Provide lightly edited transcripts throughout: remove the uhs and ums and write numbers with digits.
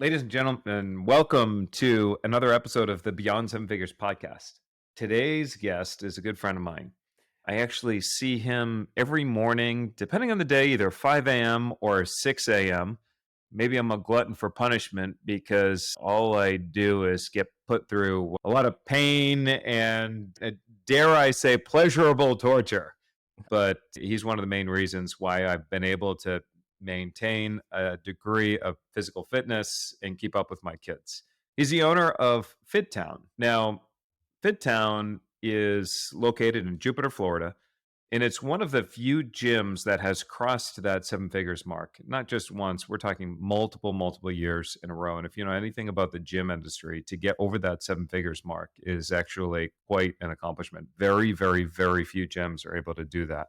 Ladies and gentlemen, welcome to another episode of the Beyond Seven Figures podcast. Today's guest is a good friend of mine. I actually see him every morning, depending on the day, either 5 a.m. or 6 a.m. Maybe I'm a glutton for punishment because all I do is get put through a lot of pain and, dare I say, pleasurable torture. But he's one of the main reasons why I've been able to maintain a degree of physical fitness and keep up with my kids. He's the owner of FitTown. Now, FitTown is located in Jupiter, Florida, and it's one of the few gyms that has crossed that seven figures mark. Not just once, we're talking multiple years in a row. And if you know anything about the gym industry, to get over that seven figures mark is actually quite an accomplishment. Very few gyms are able to do that.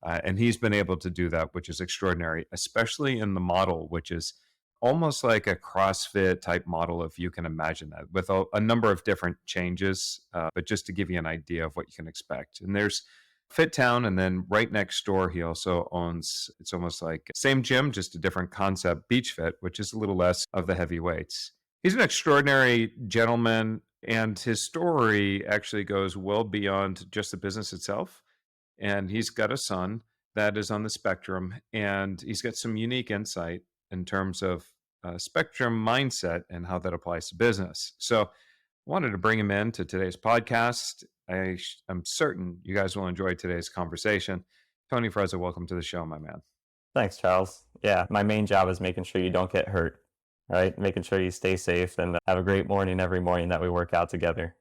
And he's been able to do that, which is extraordinary, especially in the model, which is almost like a CrossFit type model, if you can imagine that, with a number of different changes. But just to give you an idea of what you can expect. And there's FitTown, and then right next door, he also owns, it's almost like same gym, just a different concept, Beach Fit, which is a little less of the heavy weights. He's an extraordinary gentleman, and his story actually goes well beyond just the business itself. And he's got a son that is on the spectrum, and he's got some unique insight in terms of spectrum mindset and how that applies to business. So I wanted to bring him in to today's podcast. I'm certain you guys will enjoy today's conversation. Tony Frezza, welcome to the show, my man. Thanks, Charles. Yeah, my main job is making sure you don't get hurt, right? Making sure you stay safe and have a great morning every morning that we work out together.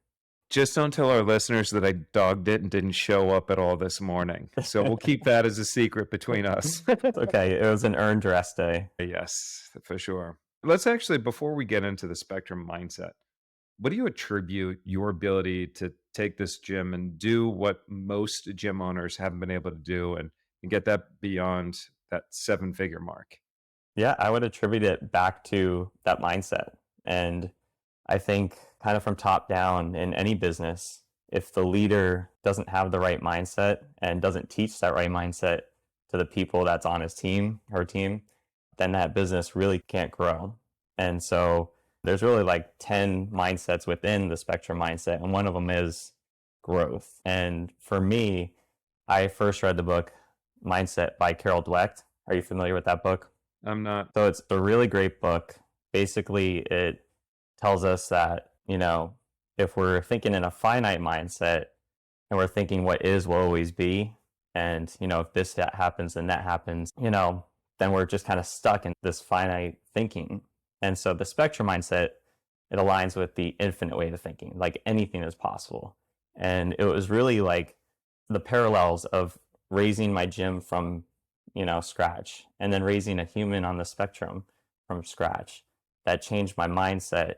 Just don't tell our listeners that I dogged it and didn't show up at all this morning. So we'll keep that as a secret between us. Okay, it was an earned rest day. Yes, for sure. Let's actually, before we get into the spectrum mindset, what do you attribute your ability to take this gym and do what most gym owners haven't been able to do and get that beyond that seven figure mark? Yeah, I would attribute it back to that mindset. And I think kind of from top down in any business, if the leader doesn't have the right mindset and doesn't teach that right mindset to the people that's on his team, her team, then that business really can't grow. And so there's really like 10 mindsets within the spectrum mindset, and one of them is growth. And for me, I first read the book Mindset by Carol Dweck. Are you familiar with that book? I'm not. So it's a really great book. Basically, it tells us that, if we're thinking in a finite mindset and we're thinking what is will always be, and, if this happens and that happens, then we're just kind of stuck in this finite thinking. And so the spectrum mindset, it aligns with the infinite way of thinking, like anything is possible. And it was really like the parallels of raising my gym from, scratch, and then raising a human on the spectrum from scratch. That changed my mindset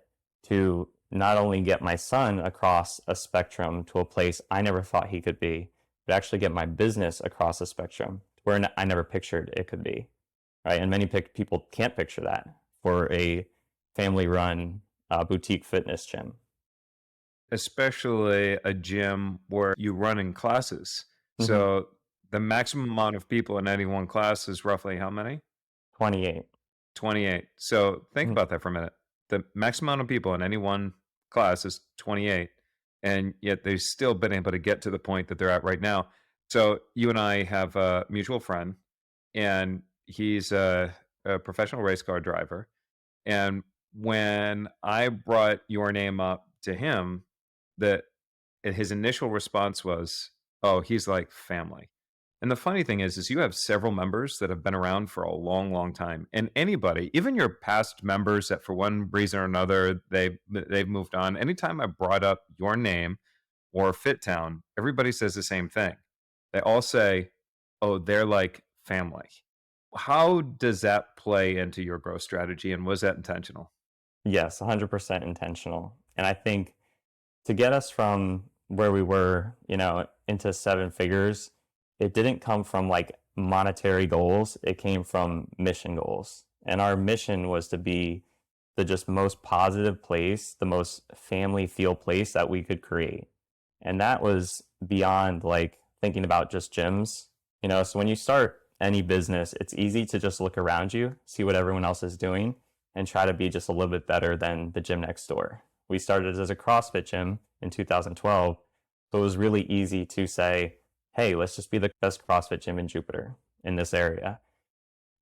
to not only get my son across a spectrum to a place I never thought he could be, but actually get my business across a spectrum where I never pictured it could be, right? And many people can't picture that for a family-run boutique fitness gym. Especially a gym where you run in classes. Mm-hmm. So the maximum amount of people in any one class is roughly how many? 28. 28. So think about that for a minute. The maximum amount of people in any one class is 28, and yet they've still been able to get to the point that they're at right now. So you and I have a mutual friend, and he's a professional race car driver. And when I brought your name up to him, his initial response was, "Oh, he's like family." And the funny thing is you have several members that have been around for a long time. And anybody, even your past members that for one reason or another, they've moved on. Anytime I brought up your name or FitTown, everybody says the same thing. They all say, "Oh, they're like family." How does that play into your growth strategy, and was that intentional? Yes, 100% intentional. And I think to get us from where we were, into seven figures, it didn't come from like monetary goals. It came from mission goals. And our mission was to be the just most positive place, the most family feel place that we could create. And that was beyond like thinking about just gyms. So when you start any business, it's easy to just look around you, see what everyone else is doing, and try to be just a little bit better than the gym next door. We started as a CrossFit gym in 2012, so it was really easy to say, hey, let's just be the best CrossFit gym in Jupiter in this area.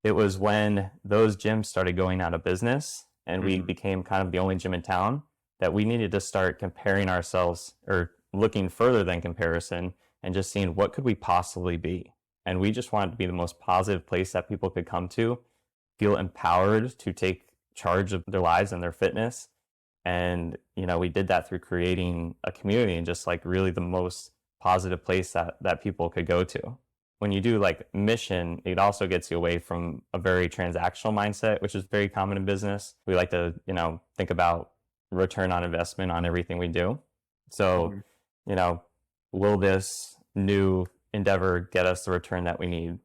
It was when those gyms started going out of business and we became kind of the only gym in town that we needed to start comparing ourselves, or looking further than comparison, and just seeing what could we possibly be. And we just wanted to be the most positive place that people could come to, feel empowered to take charge of their lives and their fitness. And, we did that through creating a community and just like really the most positive place that people could go to. When you do like mission, it also gets you away from a very transactional mindset, which is very common in business. We like to, think about return on investment on everything we do. So, will this new endeavor get us the return that we need?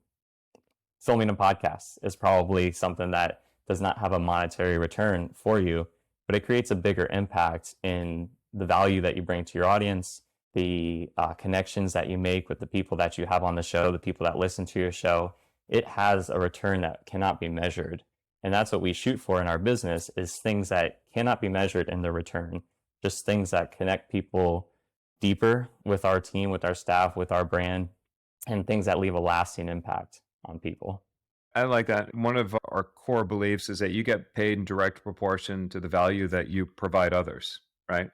Filming a podcast is probably something that does not have a monetary return for you, but it creates a bigger impact in the value that you bring to your audience, the connections that you make with the people that you have on the show, the people that listen to your show. It has a return that cannot be measured. And that's what we shoot for in our business, is things that cannot be measured in the return, just things that connect people deeper with our team, with our staff, with our brand, and things that leave a lasting impact on people. I like that. One of our core beliefs is that you get paid in direct proportion to the value that you provide others, right?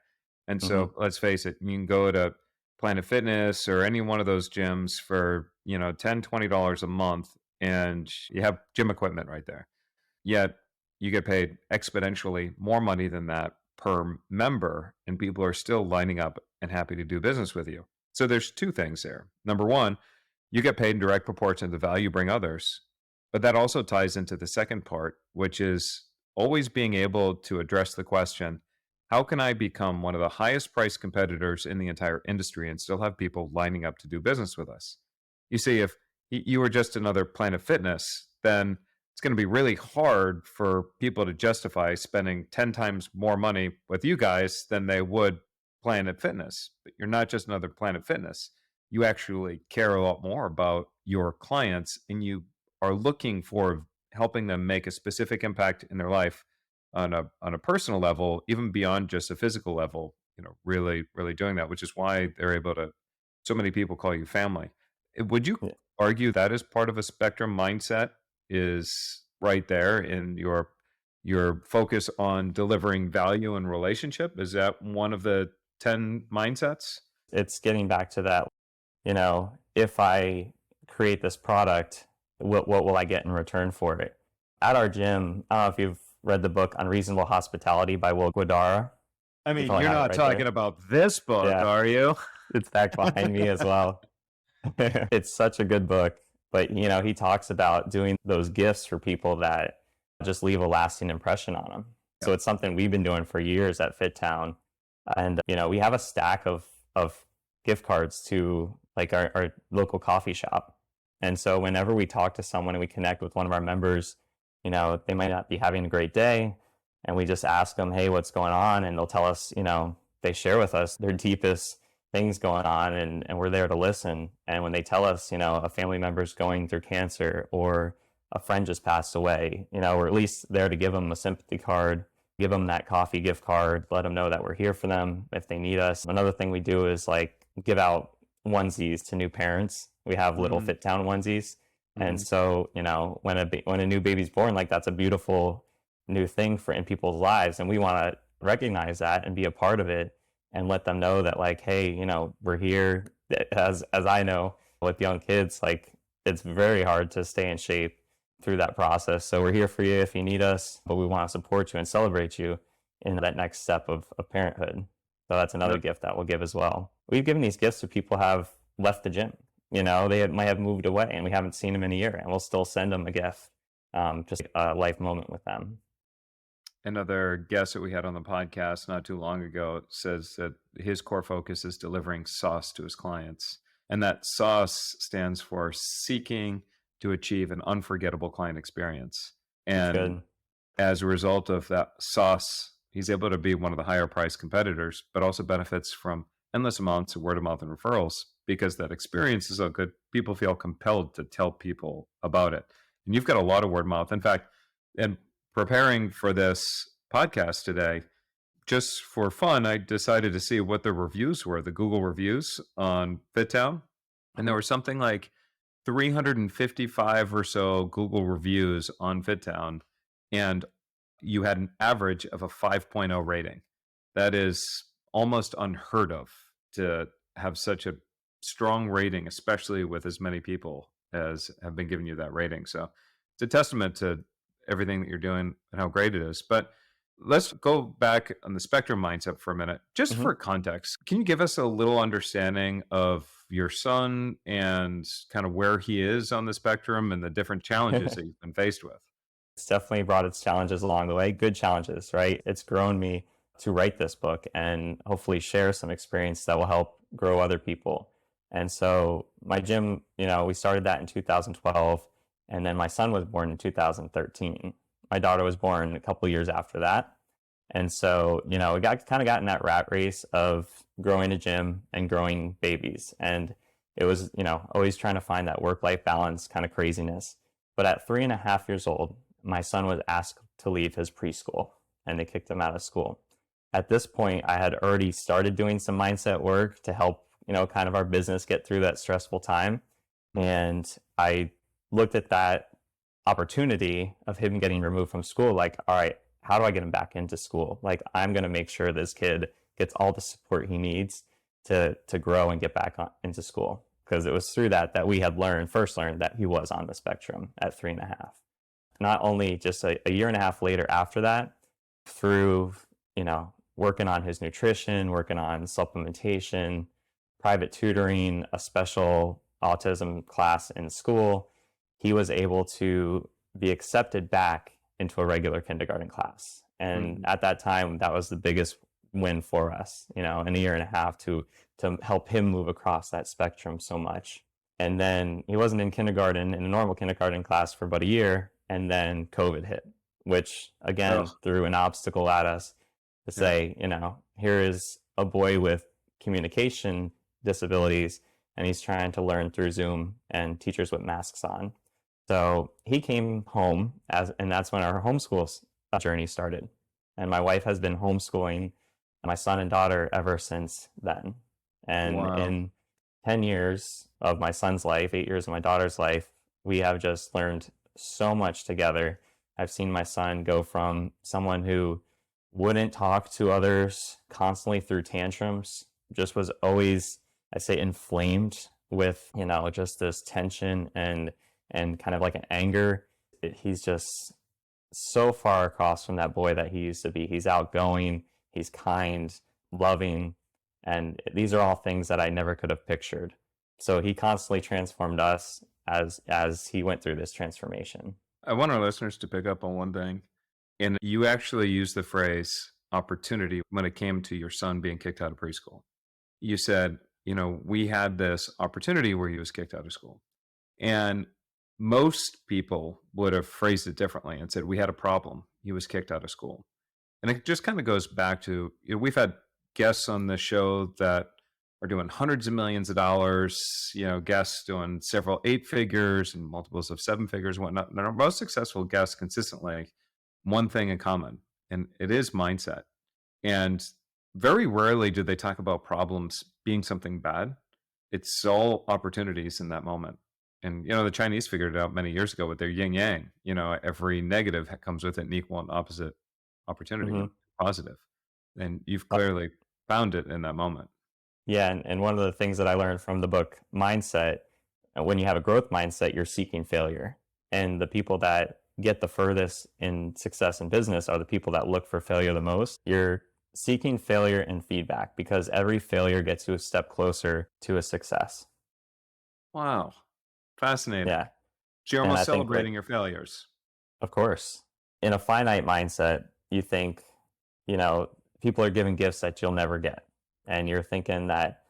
And so let's face it, you can go to Planet Fitness or any one of those gyms for, $10, $20 a month, and you have gym equipment right there. Yet you get paid exponentially more money than that per member, and people are still lining up and happy to do business with you. So there's two things there. Number one, you get paid in direct proportion to the value you bring others. But that also ties into the second part, which is always being able to address the question, how can I become one of the highest priced competitors in the entire industry and still have people lining up to do business with us? You see, if you were just another Planet Fitness, then it's going to be really hard for people to justify spending 10 times more money with you guys than they would Planet Fitness. But you're not just another Planet Fitness. You actually care a lot more about your clients, and you are looking for helping them make a specific impact in their life on a personal level, even beyond just a physical level, really, really doing that, which is why they're able to, so many people call you family. Would you argue that is part of a spectrum mindset, is right there in your focus on delivering value and relationship? Is that one of the 10 mindsets? It's getting back to that, if I create this product, what will I get in return for it? At our gym, I don't know if you've read the book Unreasonable Hospitality by Will Guidara. I mean, you're not talking about this book, are you? It's back behind me as well. It's such a good book. But, he talks about doing those gifts for people that just leave a lasting impression on them. So it's something we've been doing for years at FitTown. And, we have a stack of gift cards to like our local coffee shop. And so whenever we talk to someone and we connect with one of our members, they might not be having a great day, and we just ask them, hey, what's going on? And they'll tell us, they share with us their deepest things going on, and we're there to listen. And when they tell us, a family member's going through cancer, or a friend just passed away, we're at least there to give them a sympathy card, give them that coffee gift card, let them know that we're here for them if they need us. Another thing we do is like give out onesies to new parents. We have little FitTown onesies. And so, when a new baby's born, like that's a beautiful new thing in people's lives. And we want to recognize that and be a part of it and let them know that like, hey, we're here. As I know with young kids, like it's very hard to stay in shape through that process. So we're here for you if you need us, but we want to support you and celebrate you in that next step of parenthood. So that's another gift that we'll give as well. We've given these gifts to people who have left the gym. They might have moved away and we haven't seen them in a year, and we'll still send them a gift, just a life moment with them. Another guest that we had on the podcast not too long ago says that his core focus is delivering sauce to his clients. And that sauce stands for seeking to achieve an unforgettable client experience. And as a result of that sauce, he's able to be one of the higher priced competitors, but also benefits from endless amounts of word of mouth and referrals, because that experience is so good. People feel compelled to tell people about it. And you've got a lot of word of mouth. In fact, and preparing for this podcast today, just for fun, I decided to see what the reviews were, the Google reviews on FitTown. And there was something like 355 or so Google reviews on FitTown. And you had an average of a 5.0 rating. That is almost unheard of to have such a strong rating, especially with as many people as have been giving you that rating. So it's a testament to everything that you're doing and how great it is. But let's go back on the spectrum mindset for a minute. Just Mhm. for context, can you give us a little understanding of your son and kind of where he is on the spectrum and the different challenges that you've been faced with? It's definitely brought its challenges along the way, good challenges, right? It's grown me to write this book and hopefully share some experience that will help grow other people. And so my gym, we started that in 2012, and then my son was born in 2013. My daughter was born a couple years after that. And so, we got in that rat race of growing a gym and growing babies. And it was, always trying to find that work-life balance kind of craziness. But at 3.5 years old, my son was asked to leave his preschool and they kicked him out of school. At this point, I had already started doing some mindset work to help, kind of our business get through that stressful time. And I looked at that opportunity of him getting removed from school, like, all right, how do I get him back into school? Like, I'm going to make sure this kid gets all the support he needs to grow and get back into school. Because it was through that we had first learned that he was on the spectrum at 3.5. Not only just a year and a half later after that, through, working on his nutrition, working on supplementation, private tutoring, a special autism class in school, he was able to be accepted back into a regular kindergarten class. And at that time, that was the biggest win for us, in a year and a half to help him move across that spectrum so much. And then he wasn't in kindergarten, in a normal kindergarten class for about a year. And then COVID hit, which again, Oh, threw an obstacle at us to say, here is a boy with communication disabilities, and he's trying to learn through Zoom and teachers with masks on. So he came home and that's when our homeschool journey started. And my wife has been homeschooling my son and daughter ever since then. And wow. in 10 years of my son's life, 8 years of my daughter's life, we have just learned so much together. I've seen my son go from someone who wouldn't talk to others, constantly threw tantrums, just was always, I say, inflamed with, just this tension and kind of like an anger. He's just so far across from that boy that he used to be. He's outgoing, he's kind, loving, and these are all things that I never could have pictured. So he constantly transformed us as he went through this transformation. I want our listeners to pick up on one thing. And you actually used the phrase opportunity when it came to your son being kicked out of preschool. You said, we had this opportunity where he was kicked out of school. And most people would have phrased it differently and said, we had a problem. He was kicked out of school. And it just kind of goes back to, we've had guests on the show that are doing hundreds of millions of dollars, guests doing several 8 figures and multiples of 7 figures and whatnot. And our most successful guests consistently, one thing in common, and it is mindset. And very rarely do they talk about problems being something bad. It's all opportunities in that moment. And, the Chinese figured it out many years ago with their yin yang. Every negative comes with an equal and opposite opportunity Mm-hmm. and positive. And you've clearly found it in that moment. Yeah, and one of the things that I learned from the book Mindset, when you have a growth mindset, you're seeking failure. And the people that get the furthest in success in business are the people that look for failure the most. You're seeking failure and feedback because every failure gets you a step closer to a success. Wow. Fascinating. Yeah. So you're And almost I think celebrating your failures. of course, in a finite mindset, you think, people are giving gifts that you'll never get. And you're thinking that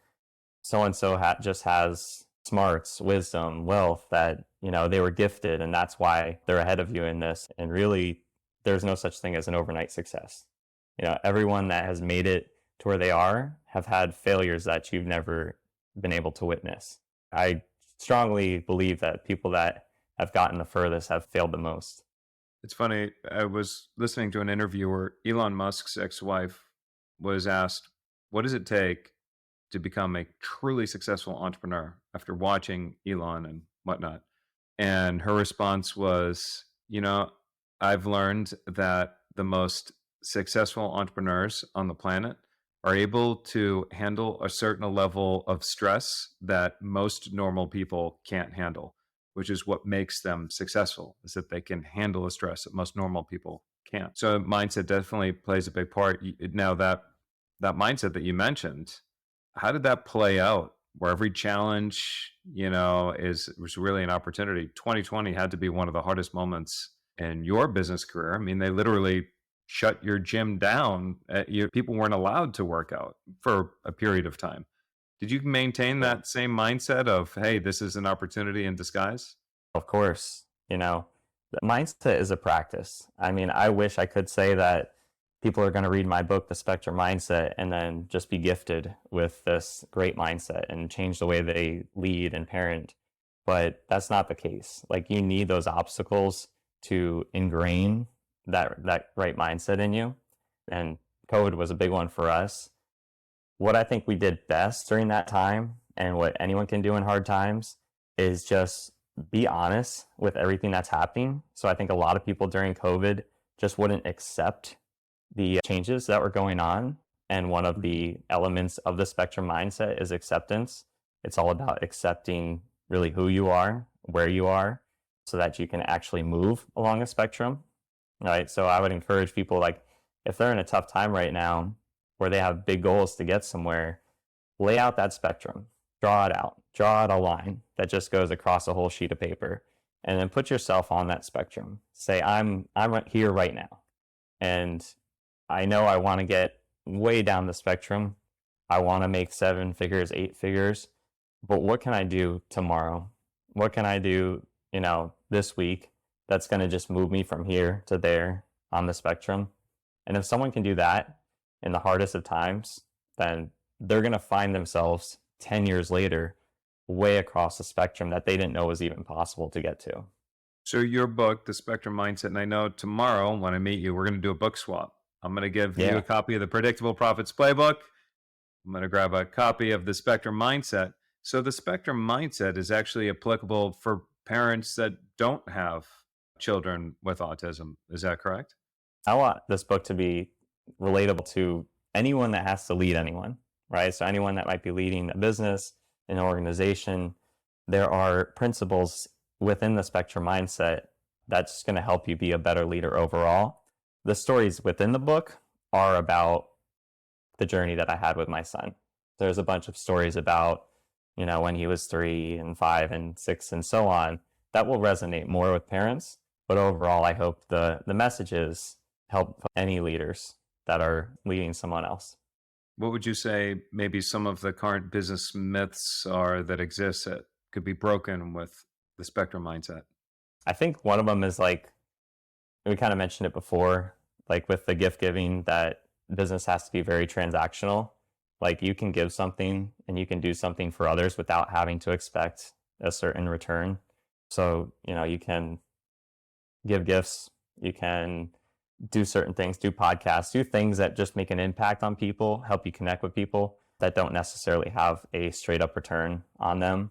so and so just has smarts, wisdom, wealth that, they were gifted and that's why they're ahead of you in this. And really, there's no such thing as an overnight success. Everyone that has made it to where they are have had failures that you've never been able to witness. I strongly believe that people that have gotten the furthest have failed the most. It's funny. I was listening to an interview where Elon Musk's ex-wife was asked, "What does it take to become a truly successful entrepreneur?" After watching Elon and whatnot, and her response was, I've learned that the most successful entrepreneurs on the planet are able to handle a certain level of stress that most normal people can't handle, which is what makes them successful, is that they can handle the stress that most normal people can't. So mindset definitely plays a big part. Now that mindset that you mentioned, how did that play out? Where every challenge, was really an opportunity. 2020 had to be one of the hardest moments in your business career. I mean, they literally shut your gym down. People weren't allowed to work out for a period of time. Did you maintain Yeah. that same mindset of, hey, this is an opportunity in disguise? Of course, the mindset is a practice. I mean, I wish I could say that people are going to read my book, The Spectrum Mindset, and then just be gifted with this great mindset and change the way they lead and parent. But that's not the case. Like, you need those obstacles to ingrain that right mindset in you. And COVID was a big one for us. What I think we did best during that time, and what anyone can do in hard times, is just be honest with everything that's happening. So I think a lot of people during COVID just wouldn't accept the changes that were going on. And one of the elements of the spectrum mindset is acceptance. It's all about accepting really who you are, where you are, so that you can actually move along a spectrum. Right. So I would encourage people, like, if they're in a tough time right now where they have big goals to get somewhere, lay out that spectrum, draw it out, draw out a line that just goes across a whole sheet of paper, and then put yourself on that spectrum. Say, I'm right here right now, and I know I want to get way down the spectrum. I want to make 7 figures, 8 figures, but what can I do tomorrow? What can I do, this week that's going to just move me from here to there on the spectrum? And if someone can do that in the hardest of times, then they're going to find themselves 10 years later way across the spectrum that they didn't know was even possible to get to. So your book, The Spectrum Mindset, and I know tomorrow when I meet you, we're going to do a book swap. I'm going to give you a Yeah. copy of the Predictable Profits Playbook. I'm going to grab a copy of the Spectrum Mindset. So the Spectrum Mindset is actually applicable for parents that don't have children with autism. Is that correct? I want this book to be relatable to anyone that has to lead anyone, right? So anyone that might be leading a business, an organization, there are principles within the spectrum mindset that's going to help you be a better leader overall. The stories within the book are about the journey that I had with my son. There's a bunch of stories about, when he was 3 and 5 and 6 and so on, that will resonate more with parents. But overall, I hope the messages help any leaders that are leading someone else. What would you say maybe some of the current business myths are that exist that could be broken with the Spectrum Mindset? I think one of them is, like, we kind of mentioned it before, like with the gift giving, that business has to be very transactional. Like, you can give something and you can do something for others without having to expect a certain return. So, you can give gifts, you can do certain things, do podcasts, do things that just make an impact on people, help you connect with people that don't necessarily have a straight up return on them.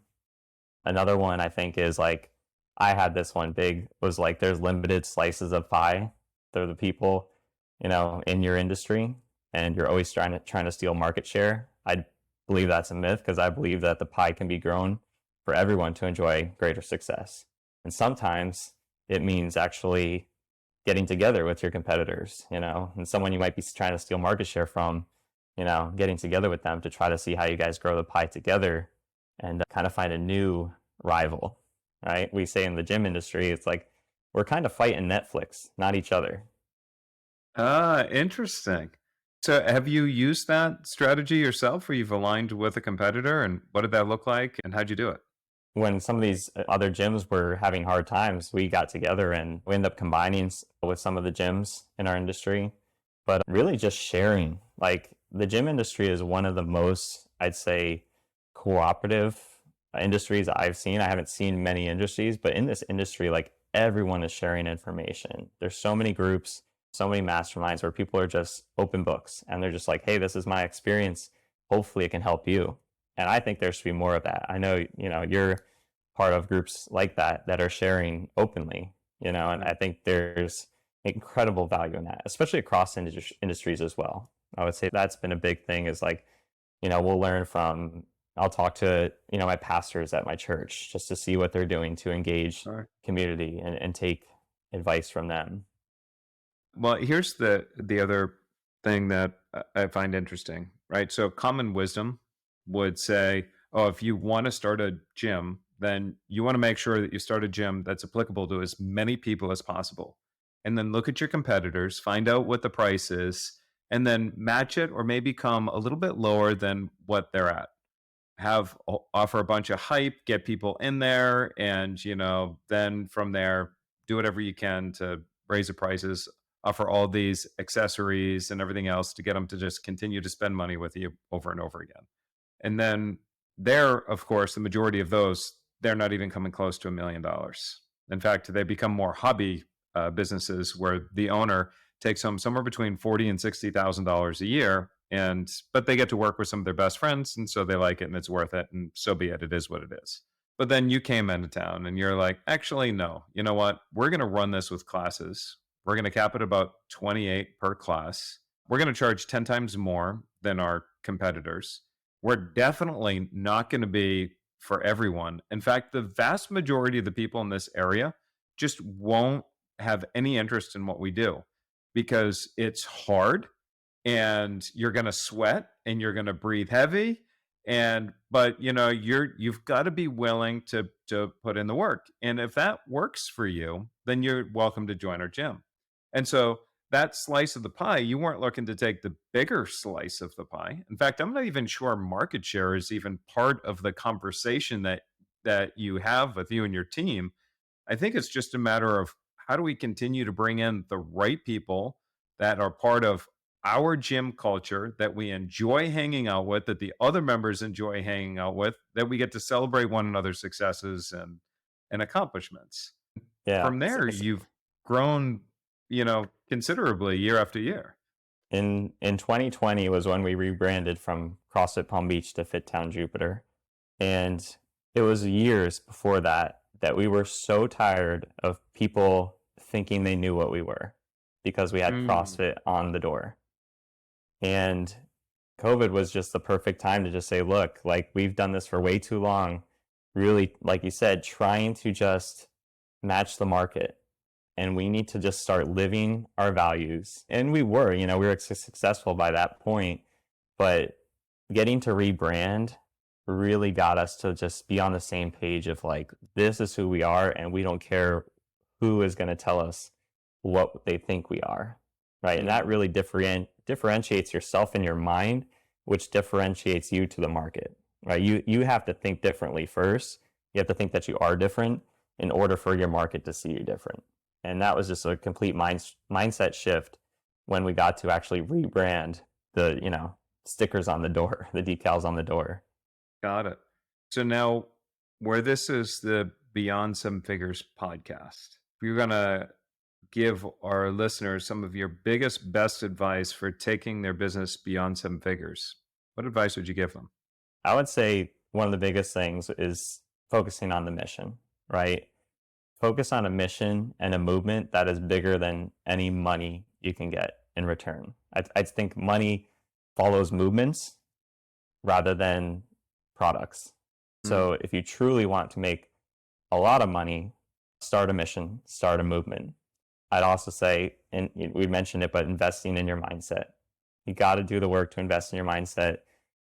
Another one I think is, like, I had this one big, was like, there's limited slices of pie. They're the people, in your industry, and you're always trying to steal market share. I believe that's a myth, because I believe that the pie can be grown for everyone to enjoy greater success. And sometimes it means actually getting together with your competitors, and someone you might be trying to steal market share from, getting together with them to try to see how you guys grow the pie together and kind of find a new rival, right? We say in the gym industry, it's like we're kind of fighting Netflix, not each other. Ah, interesting. So have you used that strategy yourself where you've aligned with a competitor, and what did that look like and how'd you do it? When some of these other gyms were having hard times, we got together and we ended up combining with some of the gyms in our industry, but really just sharing. Like, the gym industry is one of the most, I'd say, cooperative industries I've seen. I haven't seen many industries, but in this industry, like, everyone is sharing information. There's so many groups, so many masterminds where people are just open books and they're just like, hey, this is my experience. Hopefully it can help you. And I think there should be more of that. I know, you're part of groups like that that are sharing openly, and I think there's incredible value in that, especially across industries as well. I would say that's been a big thing is like, we'll learn from, I'll talk to, my pastors at my church just to see what they're doing to engage community and take advice from them. Well, here's the other thing that I find interesting, right? So common wisdom would say, oh, if you want to start a gym, then you want to make sure that you start a gym that's applicable to as many people as possible. And then look at your competitors, find out what the price is, and then match it or maybe come a little bit lower than what they're at. Offer a bunch of hype, get people in there, and then from there, do whatever you can to raise the prices, offer all these accessories and everything else to get them to just continue to spend money with you over and over again. And then of course, the majority of those, they're not even coming close to $1 million. In fact, they become more hobby businesses where the owner takes home somewhere between $40,000 and $60,000 a year, but they get to work with some of their best friends, and so they like it, and it's worth it, and so be it. It is what it is. But then you came into town, and you're like, actually, no. You know what? We're going to run this with classes. We're going to cap it about 28 per class. We're going to charge 10 times more than our competitors. We're definitely not going to be for everyone. In fact, the vast majority of the people in this area just won't have any interest in what we do because it's hard and you're going to sweat and you're going to breathe heavy. But you've got to be willing to put in the work. And if that works for you, then you're welcome to join our gym. And so that slice of the pie, you weren't looking to take the bigger slice of the pie. In fact, I'm not even sure market share is even part of the conversation that you have with you and your team. I think it's just a matter of how do we continue to bring in the right people that are part of our gym culture that we enjoy hanging out with, that the other members enjoy hanging out with, that we get to celebrate one another's successes and accomplishments. Yeah. From there, you've grown considerably year after year. In 2020 was when we rebranded from CrossFit Palm Beach to FitTown Jupiter. And it was years before that we were so tired of people thinking they knew what we were because we had CrossFit on the door. And COVID was just the perfect time to just say, look, like we've done this for way too long. Really, like you said, trying to just match the market. And we need to just start living our values. And we were successful by that point. But getting to rebrand really got us to just be on the same page of like, this is who we are. And we don't care who is going to tell us what they think we are. Right. And that really differentiates yourself in your mind, which differentiates you to the market. Right. You have to think differently first. You have to think that you are different in order for your market to see you different. And that was just a complete mindset shift when we got to actually rebrand the, stickers on the door, the decals on the door. Got it. So now where this is the Beyond Seven Figures podcast, you're going to give our listeners some of your biggest, best advice for taking their business beyond seven figures. What advice would you give them? I would say one of the biggest things is focusing on the mission, right? Focus on a mission and a movement that is bigger than any money you can get in return. I think money follows movements rather than products. So if you truly want to make a lot of money, start a mission, start a movement. I'd also say, and we mentioned it, but investing in your mindset. You got to do the work to invest in your mindset,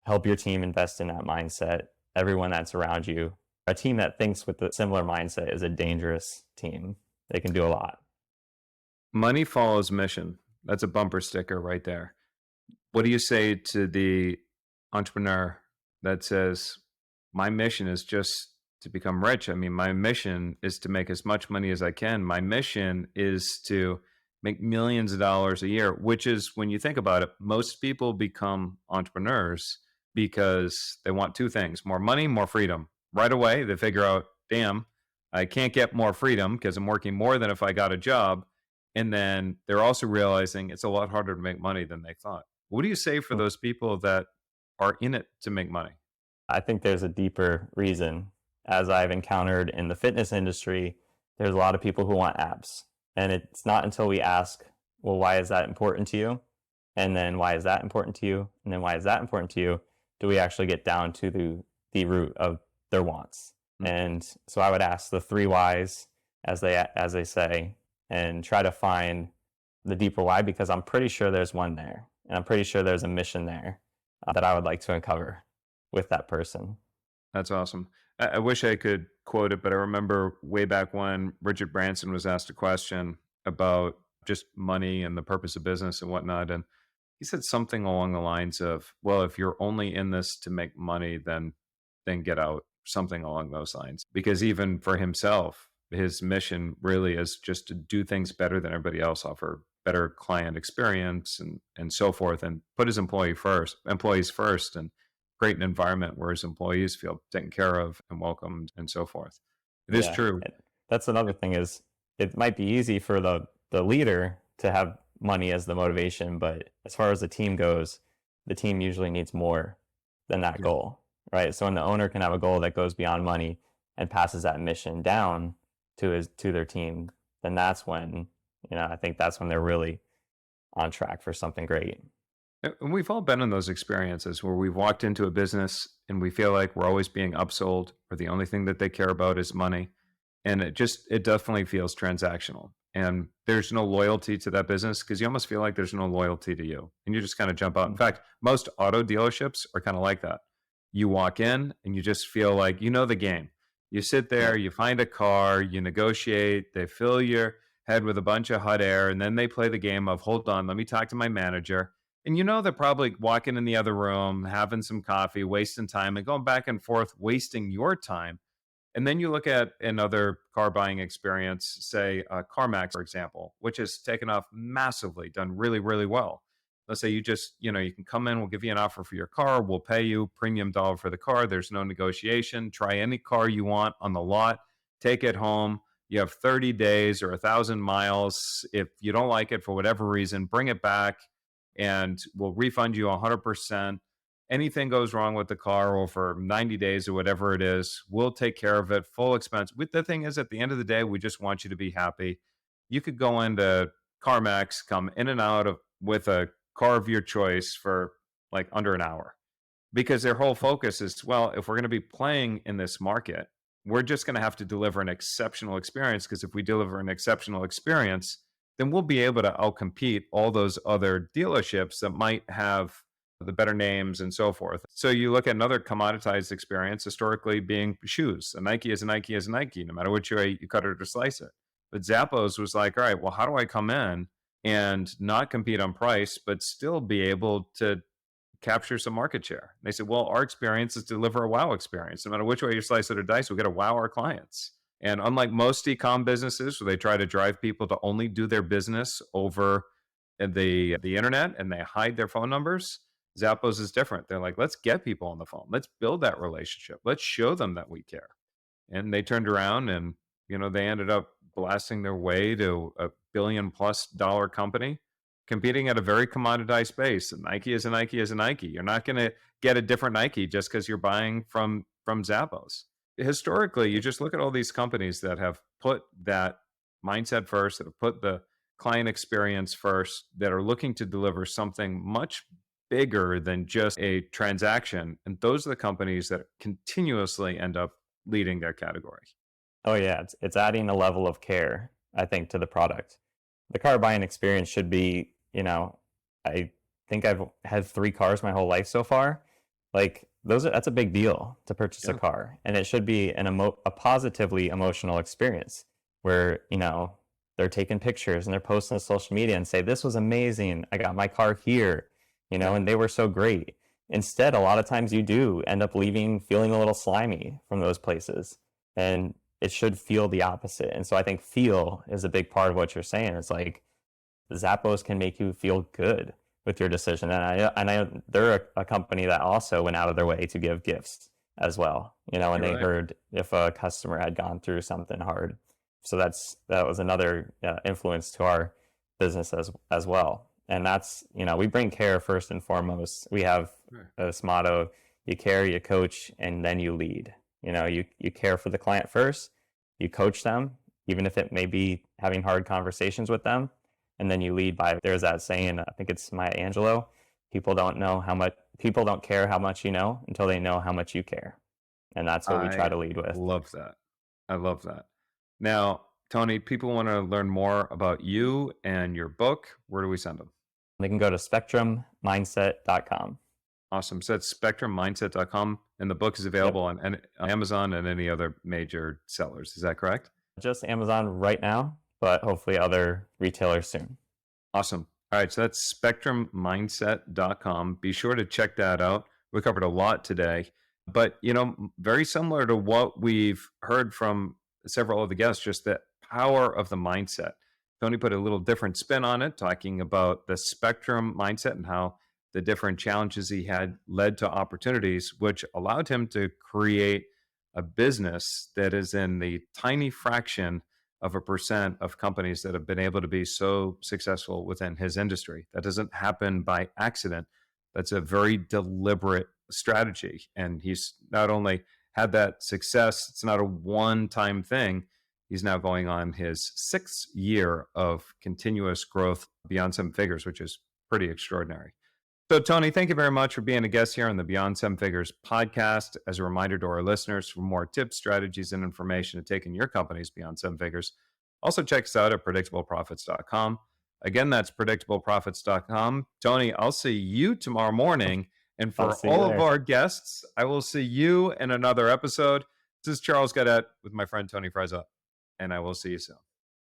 help your team invest in that mindset, everyone that's around you. A team that thinks with a similar mindset is a dangerous team. They can do a lot. Money follows mission. That's a bumper sticker right there. What do you say to the entrepreneur that says, my mission is just to become rich? I mean, my mission is to make as much money as I can. My mission is to make millions of dollars a year, which is, when you think about it, most people become entrepreneurs because they want two things: more money, more freedom. Right away, they figure out, damn, I can't get more freedom because I'm working more than if I got a job. And then they're also realizing it's a lot harder to make money than they thought. What do you say for those people that are in it to make money? I think there's a deeper reason. As I've encountered in the fitness industry, there's a lot of people who want abs. And it's not until we ask, well, why is that important to you? And then why is that important to you? And then why is that important to you? Do we actually get down to the root of their wants? Mm. And so I would ask the three whys, as they say, and try to find the deeper why, because I'm pretty sure there's one there. And I'm pretty sure there's a mission there that I would like to uncover with that person. That's awesome. I wish I could quote it, but I remember way back when Richard Branson was asked a question about just money and the purpose of business and whatnot. And he said something along the lines of, well, if you're only in this to make money, then get out, something along those lines. Because even for himself, his mission really is just to do things better than everybody else, offer better client experience and so forth, and put his employees first, and create an environment where his employees feel taken care of and welcomed and so forth. It is Yeah. true. And that's another thing is it might be easy for the leader to have money as the motivation, but as far as the team goes, the team usually needs more than that Yeah. goal, right? So when the owner can have a goal that goes beyond money and passes that mission down to their team, then that's when, I think that's when they're really on track for something great. And we've all been in those experiences where we've walked into a business and we feel like we're always being upsold, or the only thing that they care about is money. And it definitely feels transactional. And there's no loyalty to that business because you almost feel like there's no loyalty to you. And you just kind of jump out. In fact, most auto dealerships are kind of like that. You walk in and you just feel like you know the game. You sit Yeah. there, you find a car, you negotiate, they fill your head with a bunch of hot air, and then they play the game of, hold on, let me talk to my manager. And they're probably walking in the other room, having some coffee, wasting time and going back and forth, wasting your time. And then you look at another car buying experience, say CarMax, for example, which has taken off massively, done really, really well. Let's say you can come in, we'll give you an offer for your car, we'll pay you premium dollar for the car. There's no negotiation. Try any car you want on the lot, take it home. You have 30 days or 1,000 miles. If you don't like it for whatever reason, bring it back and we'll refund you 100%. Anything goes wrong with the car over 90 days or whatever it is, we'll take care of it, full expense. The thing is, at the end of the day, we just want you to be happy. You could go into CarMax, come in and out of with a car of your choice for like under an hour, because their whole focus is, well, if we're going to be playing in this market, we're just going to have to deliver an exceptional experience, because if we deliver an exceptional experience, then we'll be able to outcompete all those other dealerships that might have the better names and so forth. So you look at another commoditized experience, historically being shoes. A Nike is a Nike is a Nike, no matter which way you cut it or slice it. But Zappos was like, all right, well, how do I come in and not compete on price, but still be able to capture some market share? And they said, well, our experience is to deliver a wow experience. No matter which way you slice it or dice, we got to wow our clients. And unlike most e-com businesses where they try to drive people to only do their business over the internet and they hide their phone numbers, Zappos is different. They're like, let's get people on the phone. Let's build that relationship. Let's show them that we care. And they turned around and, they ended up blasting their way to a $1 billion+ company competing at a very commoditized space. And Nike is a Nike is a Nike. You're not going to get a different Nike just because you're buying from Zappos. Historically, you just look at all these companies that have put that mindset first, that have put the client experience first, that are looking to deliver something much bigger than just a transaction. And those are the companies that continuously end up leading their category. Oh yeah, it's adding a level of care, I think, to the product. The car buying experience should be, I think I've had 3 cars my whole life so far. Like that's a big deal to purchase a Yeah. car, and it should be a positively emotional experience where, they're taking pictures and they're posting to social media and say, this was amazing. I got my car here, and they were so great. Instead, a lot of times you do end up leaving feeling a little slimy from those places. And it should feel the opposite. And so I think feel is a big part of what you're saying. It's like Zappos can make you feel good with your decision. And I know they're a company that also went out of their way to give gifts as well, and You're they right. heard if a customer had gone through something hard. So that was another influence to our business as well. And that's, we bring care first and foremost. We have Sure. this motto: you care, you coach, and then you lead. You care for the client first, you coach them, even if it may be having hard conversations with them, and then you lead by, there's that saying, I think it's Maya Angelou: people don't care how much you know until they know how much you care. And that's what we try I to lead with. love that. I love that. Now, Tony, people want to learn more about you and your book. Where do we send them? They can go to spectrummindset.com. Awesome. So that's spectrummindset.com. And the book is available Yep. on Amazon and any other major sellers. Is that correct? Just Amazon right now, but hopefully other retailers soon. Awesome. All right. So that's spectrummindset.com. Be sure to check that out. We covered a lot today, but very similar to what we've heard from several of the guests, just the power of the mindset. Tony put a little different spin on it, talking about the spectrum mindset and how the different challenges he had led to opportunities, which allowed him to create a business that is in the tiny fraction of a percent of companies that have been able to be so successful within his industry. That doesn't happen by accident. That's a very deliberate strategy. And he's not only had that success, it's not a one time thing. He's now going on his 6th year of continuous growth beyond 7 figures, which is pretty extraordinary. So, Tony, thank you very much for being a guest here on the Beyond 7 Figures podcast. As a reminder to our listeners, for more tips, strategies, and information to taking your companies beyond 7 figures, also check us out at predictableprofits.com. Again, that's predictableprofits.com. Tony, I'll see you tomorrow morning. And I'll for see you all of there. our guests, I will see you in another episode. This is Charles Gadet with my friend Tony Frezza, and I will see you soon.